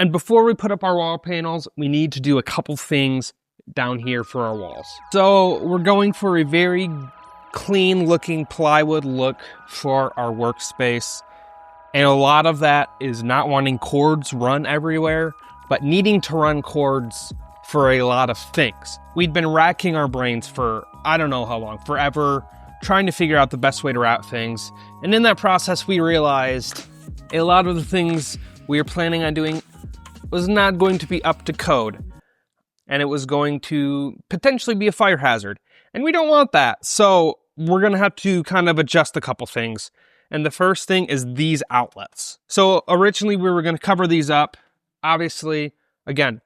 And before we put up our wall panels, we need to do a couple things down here for our walls. So we're going for a very clean looking plywood look for our workspace. And a lot of that is not wanting cords run everywhere, but needing to run cords for a lot of things. We'd been racking our brains for, I don't know how long, forever, trying to figure out the best way to route things. And in that process, we realized a lot of the things we were planning on doing was not going to be up to code. And it was going to potentially be a fire hazard. And we don't want that. So we're gonna have to kind of adjust a couple things. And the first thing is these outlets. So originally we were gonna cover these up. Obviously, again,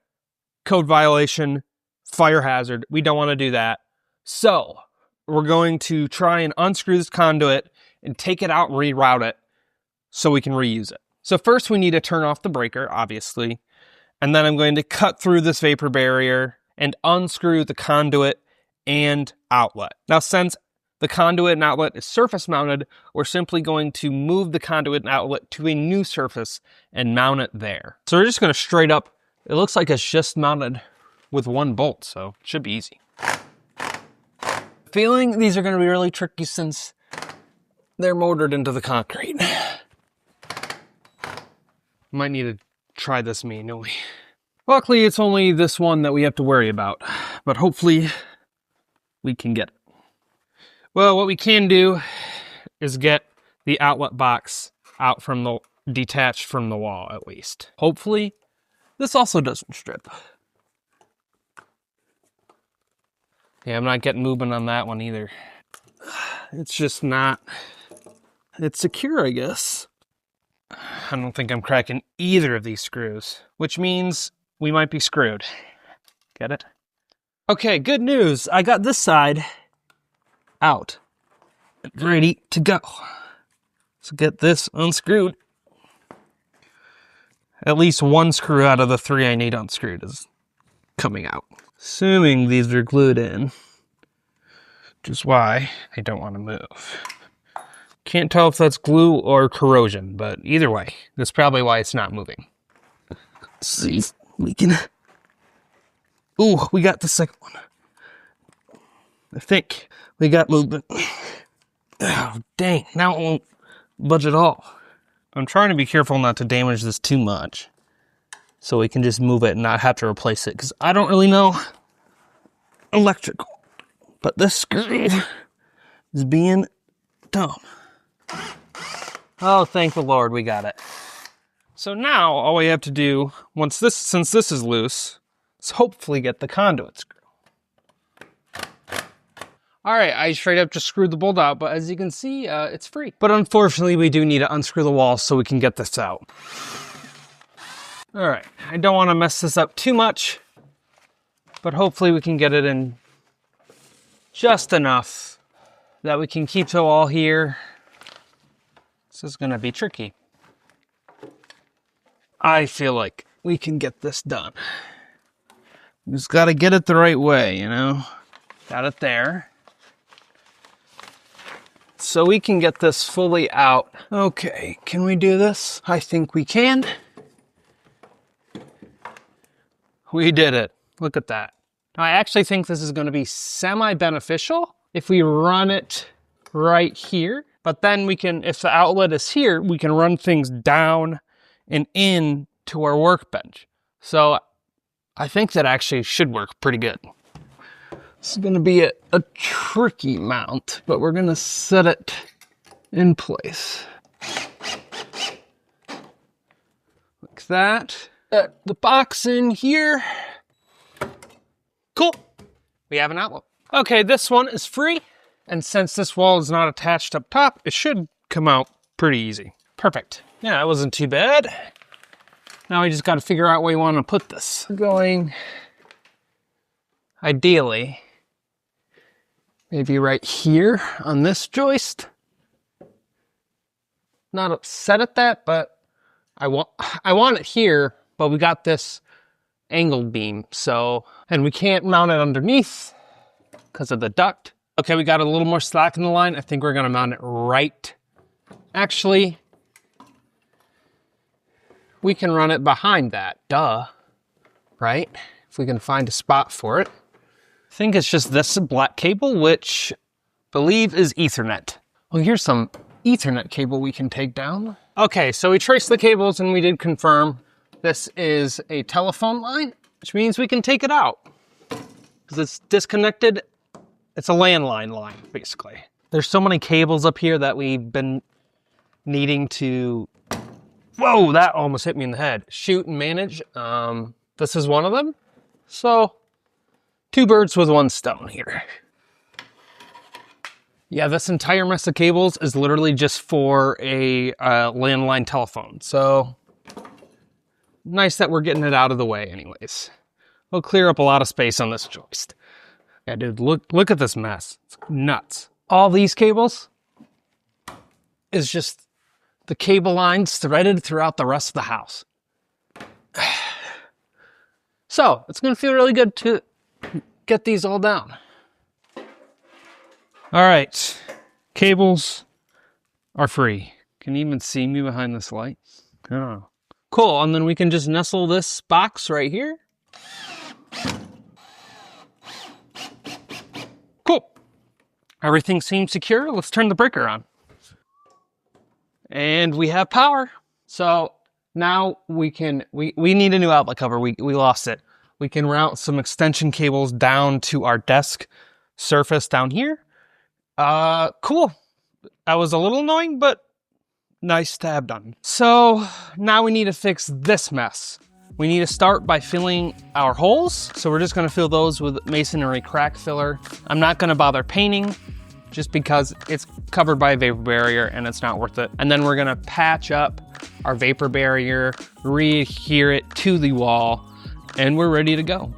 code violation, fire hazard. We don't wanna do that. So we're going to try and unscrew this conduit and take it out and reroute it so we can reuse it. So first we need to turn off the breaker, obviously. And then I'm going to cut through this vapor barrier and unscrew the conduit and outlet. Now, since the conduit and outlet is surface mounted, we're simply going to move the conduit and outlet to a new surface and mount it there. So we're just going to straight up, it looks like it's just mounted with one bolt, so it should be easy. Feeling these are going to be really tricky since they're motored into the concrete. Might need to try this manually. Luckily, it's only this one that we have to worry about, but hopefully we can get it. Well, what we can do is get the outlet box out from the, detached from the wall at least. Hopefully, this also doesn't strip. Yeah, I'm not getting moving on that one either. It's just not, it's secure, I guess. I don't think I'm cracking either of these screws, which means we might be screwed. Get it? Okay, good news. I got this side out, ready to go. So get this unscrewed. At least one screw out of the 3 I need unscrewed is coming out. Assuming these are glued in, which is why I don't want to move. Can't tell if that's glue or corrosion, but either way, that's probably why it's not moving. Let's see if we can... Ooh, we got the second one. I think we got movement. Oh, dang, now it won't budge at all. I'm trying to be careful not to damage this too much, so we can just move it and not have to replace it, because I don't really know electrical. But this screw is being dumb. Oh, thank the Lord, we got it. So now all we have to do, since this is loose, is hopefully get the conduit screw. All right, I straight up just screwed the bolt out, but as you can see, it's free. But unfortunately, we do need to unscrew the wall so we can get this out. All right, I don't want to mess this up too much, but hopefully we can get it in just enough that we can keep the wall here. This is gonna be tricky. I feel like we can get this done. We just gotta get it the right way, you know? Got it there. So we can get this fully out. Okay, can we do this? I think we can. We did it. Look at that. Now, I actually think this is gonna be semi-beneficial if we run it right here. But then we can, if the outlet is here, we can run things down and in to our workbench. So I think that actually should work pretty good. This is gonna be a tricky mount, but we're gonna set it in place. Like that. Get the box in here. Cool. We have an outlet. Okay, this one is free. And since this wall is not attached up top, it should come out pretty easy. Perfect. Yeah, that wasn't too bad. Now we just got to figure out where we want to put this. We're going, ideally, maybe right here on this joist. Not upset at that, but I want it here, but we got this angled beam, so, and we can't mount it underneath because of the duct. Okay, we got a little more slack in the line. I think we're gonna mount it right. Actually, we can run it behind that, duh, right? If we can find a spot for it. I think it's just this black cable, which I believe is Ethernet. Oh, here's some Ethernet cable we can take down. Okay, so we traced the cables and we did confirm this is a telephone line, which means we can take it out. Because it's disconnected, it's a landline line, basically. There's so many cables up here that we've been needing to, whoa, that almost hit me in the head, shoot and manage. This is one of them. So, 2 birds with 1 stone here. Yeah, this entire mess of cables is literally just for a landline telephone. So, nice that we're getting it out of the way anyways. We'll clear up a lot of space on this joist. Yeah, dude, look at this mess. It's nuts. All these cables is just the cable lines threaded throughout the rest of the house. So, it's gonna feel really good to get these all down. All right, cables are free. Can you even see me behind this light? Oh. Cool, and then we can just nestle this box right here. Cool. Everything seems secure. Let's turn the breaker on. And we have power. So now we need a new outlet cover. We lost it. We can route some extension cables down to our desk surface down here. Cool. That was a little annoying, but nice to have done. So now we need to fix this mess. We need to start by filling our holes. So we're just gonna fill those with masonry crack filler. I'm not gonna bother painting just because it's covered by a vapor barrier and it's not worth it. And then we're gonna patch up our vapor barrier, re-adhere it to the wall, and we're ready to go.